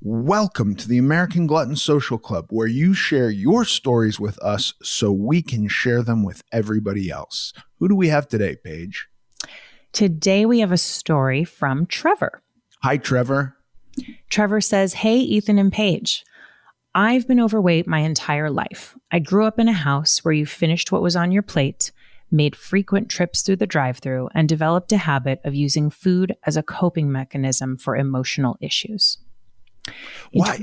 Welcome to the American Glutton Social Club, where you share your stories with us so we can share them with everybody else. Who do we have today, Paige? Today we have a story from Trevor. Hi, Trevor. Trevor says, "Hey, Ethan and Paige. I've been overweight my entire life. I grew up in a house where you finished what was on your plate, made frequent trips through the drive-thru, and developed a habit of using food as a coping mechanism for emotional issues." Why?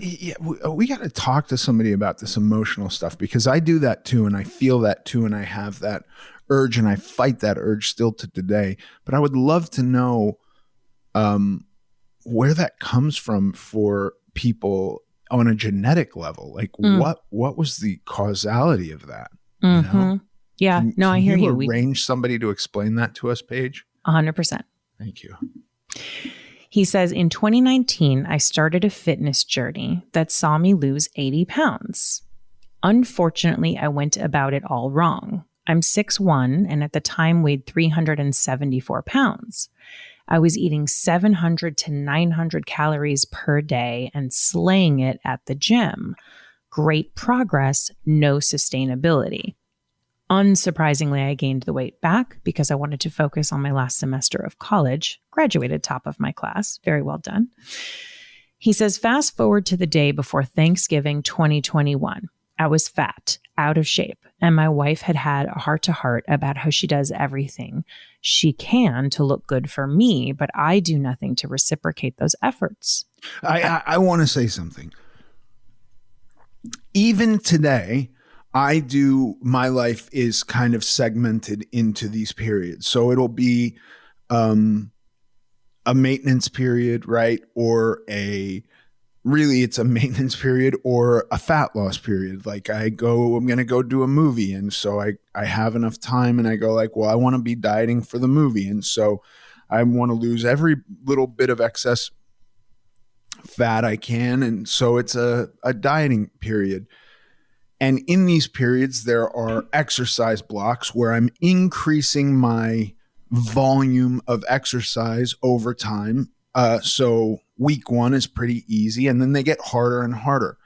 We got to talk to somebody about this emotional stuff, because I do that too, and I feel that too, and I have that urge, and I fight that urge still to today. But I would love to know where that comes from for people on a genetic level. Like, what was the causality of that? Mm-hmm. You know? Yeah. I hear you. We arrange somebody to explain that to us, Paige? 100%. Thank you. He says, in 2019, I started a fitness journey that saw me lose 80 pounds. Unfortunately, I went about it all wrong. I'm 6'1", and at the time weighed 374 pounds. I was eating 700 to 900 calories per day and slaying it at the gym. Great progress, no sustainability. Unsurprisingly, I gained the weight back because I wanted to focus on my last semester of college. Graduated top of my class. Very well done. He says, fast forward to the day before Thanksgiving 2021. I was fat, out of shape, and my wife had a heart-to-heart about how she does everything she can to look good for me, but I do nothing to reciprocate those efforts. I want to say something. Even today, my life is kind of segmented into these periods. So it'll be a maintenance period, right? Or it's a maintenance period or a fat loss period. Like I'm going to go do a movie. And so I have enough time and I go like, well, I want to be dieting for the movie. And so I want to lose every little bit of excess fat I can. And so it's a dieting period. And in these periods, there are exercise blocks where I'm increasing my volume of exercise over time. So week 1 is pretty easy, and then they get harder and harder.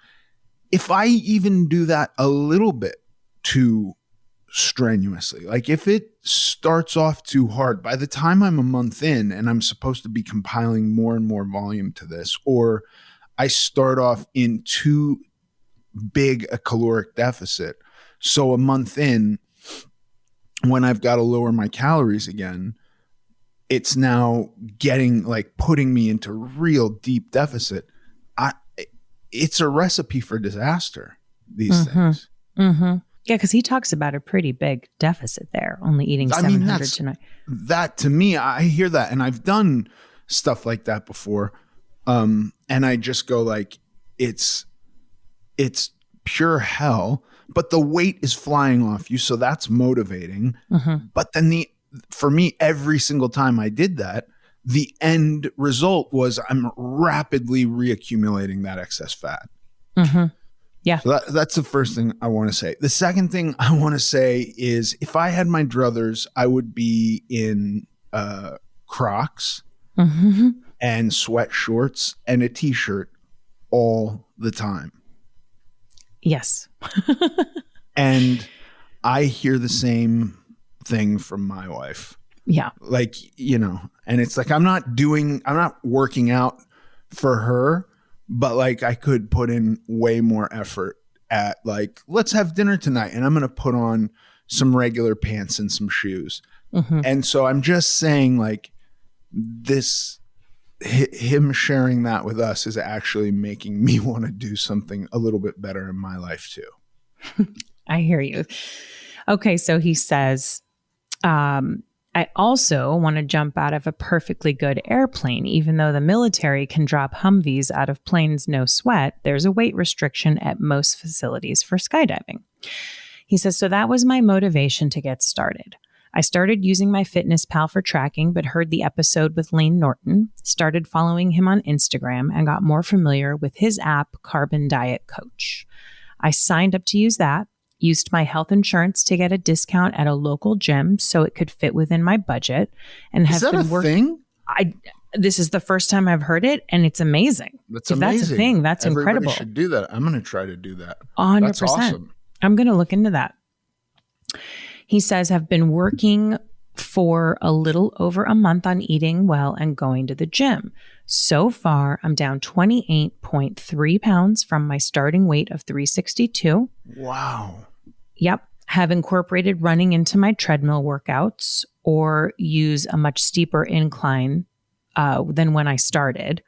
If I even do that a little bit too strenuously, like if it starts off too hard, by the time I'm a month in and I'm supposed to be compiling more and more volume to this, or I start off in too big a caloric deficit. So a month in, when I've got to lower my calories again, it's now putting me into real deep deficit. It's a recipe for disaster, these things. Mm-hmm. Yeah, because he talks about a pretty big deficit there, only eating 700 tonight. That to me, I hear that, and I've done stuff like that before. And I just go like, it's pure hell, but the weight is flying off you. So that's motivating. Mm-hmm. But then for me, every single time I did that, the end result was I'm rapidly reaccumulating that excess fat. Mm-hmm. Yeah. So that's the first thing I want to say. The second thing I want to say is if I had my druthers, I would be in Crocs and sweat shorts and a t-shirt all the time. Yes. And I hear the same thing from my wife. Yeah. Like, and it's like, I'm not working out for her, but like I could put in way more effort at like, let's have dinner tonight. And I'm going to put on some regular pants and some shoes. Mm-hmm. And so I'm just saying like him sharing that with us is actually making me want to do something a little bit better in my life too. I hear you. Okay. So he says, I also want to jump out of a perfectly good airplane. Even though the military can drop Humvees out of planes no sweat, there's a weight restriction at most facilities for skydiving. He says, so that was my motivation to get started. I started using my FitnessPal for tracking, but heard the episode with Lane Norton, started following him on Instagram, and got more familiar with his app, Carbon Diet Coach. I signed up to use that, used my health insurance to get a discount at a local gym so it could fit within my budget, and have been working. I This is the first time I've heard it, and it's amazing. That's If that's a amazing. thing, that's Everybody incredible. should do that. I'm going to try to do that. 100%. That's awesome. I'm going to look into that. He says, have been working for a little over a month on eating well and going to the gym. So far, I'm down 28.3 pounds from my starting weight of 362. Wow. Yep. Have incorporated running into my treadmill workouts or use a much steeper incline than when I started.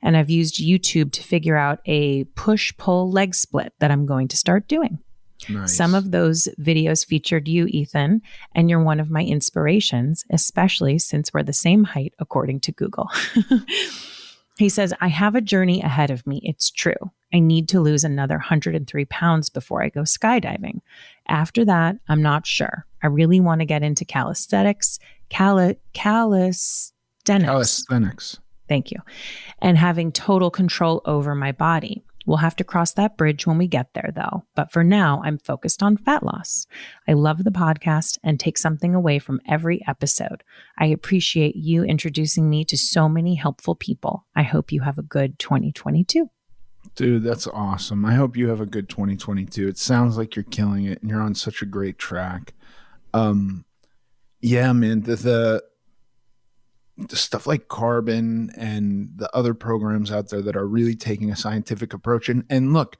And I've used YouTube to figure out a push-pull leg split that I'm going to start doing. Nice. Some of those videos featured you, Ethan, and you're one of my inspirations, especially since we're the same height, according to Google. He says, I have a journey ahead of me. It's true. I need to lose another 103 pounds before I go skydiving. After that, I'm not sure. I really want to get into calisthenics. Calisthenics. Thank you. And having total control over my body. We'll have to cross that bridge when we get there, though. But for now, I'm focused on fat loss. I love the podcast and take something away from every episode. I appreciate you introducing me to so many helpful people. I hope you have a good 2022. Dude, that's awesome. I hope you have a good 2022. It sounds like you're killing it and you're on such a great track. Yeah, man, the stuff like Carbon and the other programs out there that are really taking a scientific approach. And look,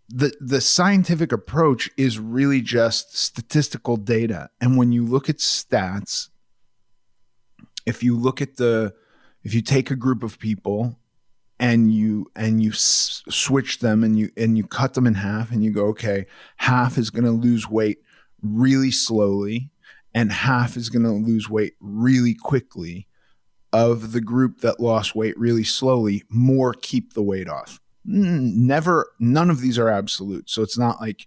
the scientific approach is really just statistical data. And when you look at stats, if you take a group of people and you switch them and you cut them in half and you go, okay, half is going to lose weight really slowly and half is going to lose weight really quickly. Of the group that lost weight really slowly, more keep the weight off. None of these are absolute. So it's not like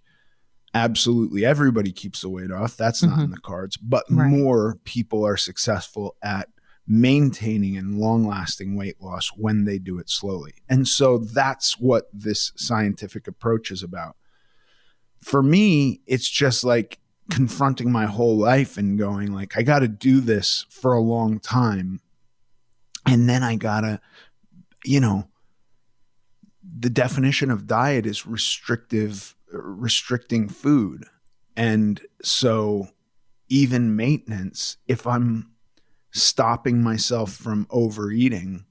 absolutely everybody keeps the weight off. That's not in the cards. But more people are successful at maintaining and long-lasting weight loss when they do it slowly. And so that's what this scientific approach is about. For me, it's just like confronting my whole life and going like, I got to do this for a long time. And then I got to, the definition of diet is restricting food. And so even maintenance, if I'm stopping myself from overeating,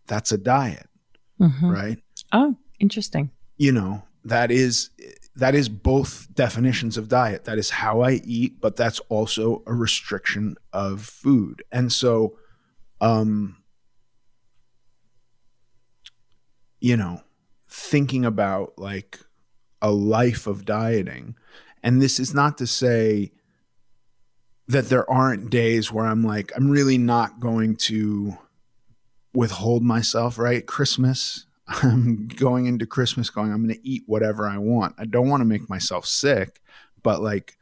that's a diet, right? Oh, interesting. That is both definitions of diet. That is how I eat, but that's also a restriction of food. And so, thinking about like a life of dieting, and this is not to say that there aren't days where I'm like, I'm really not going to withhold myself, right? Christmas, I'm going into Christmas going, I'm going to eat whatever I want. I don't want to make myself sick, but like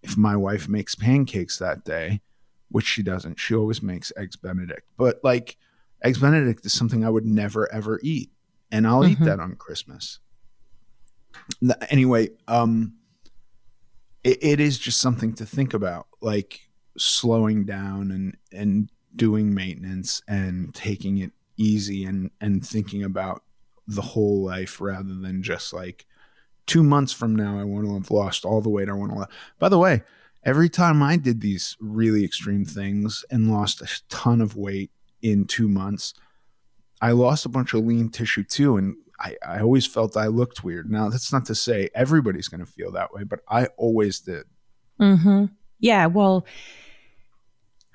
if my wife makes pancakes that day, which she doesn't, she always makes eggs Benedict, but like eggs Benedict is something I would never, ever eat. And I'll eat that on Christmas. Anyway, it is just something to think about, like slowing down and doing maintenance and taking it easy and thinking about the whole life rather than just like 2 months from now, I want to have lost all the weight I want to lose. By the way, every time I did these really extreme things and lost a ton of weight in 2 months, I lost a bunch of lean tissue too. And I always felt I looked weird. Now, that's not to say everybody's going to feel that way, but I always did. Yeah, well,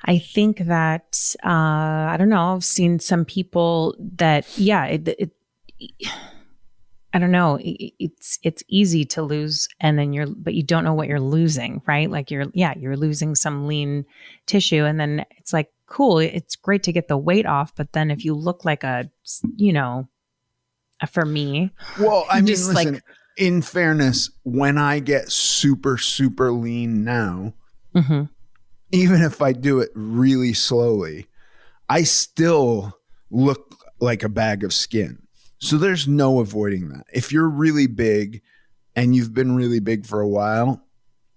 I think that, I don't know, I've seen some people that, I don't know, it's easy to lose and then but you don't know what you're losing, right? Like you're losing some lean tissue and then it's like, cool, it's great to get the weight off. But then if you look like for me. Well, I mean, listen, in fairness, when I get super, super lean now, even if I do it really slowly, I still look like a bag of skin. So there's no avoiding that. If you're really big and you've been really big for a while,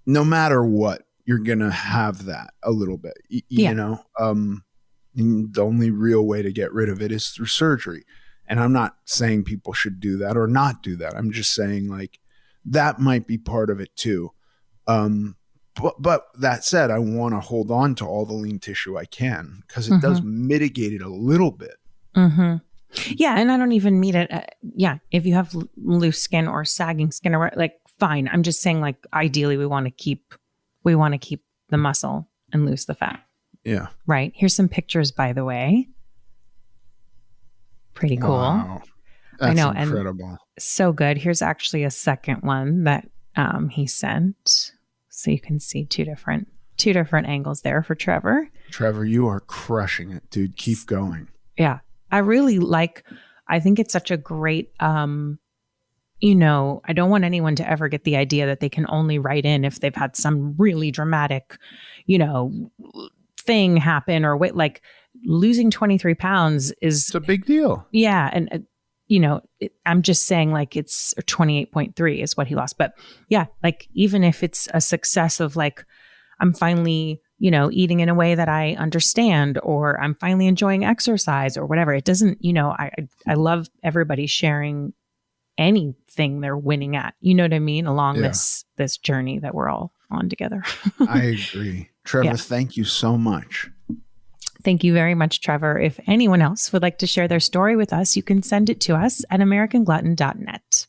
no matter what, you're going to have that a little bit, you know? And the only real way to get rid of it is through surgery. And I'm not saying people should do that or not do that. I'm just saying like that might be part of it too. But that said, I want to hold on to all the lean tissue I can because it does mitigate it a little bit. Mm-hmm. Yeah, and I don't even mean it. If you have loose skin or sagging skin, or like, fine. I'm just saying, like, ideally, we want to keep the muscle and lose the fat. Yeah. Right. Here's some pictures, by the way. Pretty cool. Wow. That's I know, incredible. And so good. Here's actually a second one that he sent, so you can see two different angles there for Trevor. Trevor, you are crushing it, dude. Keep going. Yeah. I think it's such a great, I don't want anyone to ever get the idea that they can only write in if they've had some really dramatic, thing happen or like losing 23 pounds is it's a big deal. Yeah. And, I'm just saying like it's 28.3 is what he lost. But yeah, like even if it's a success of like, I'm finally eating in a way that I understand, or I'm finally enjoying exercise or whatever. It doesn't, I love everybody sharing anything they're winning at, you know what I mean? Along this journey that we're all on together. I agree. Trevor, thank you so much. Thank you very much, Trevor. If anyone else would like to share their story with us, you can send it to us at americanglutton.net.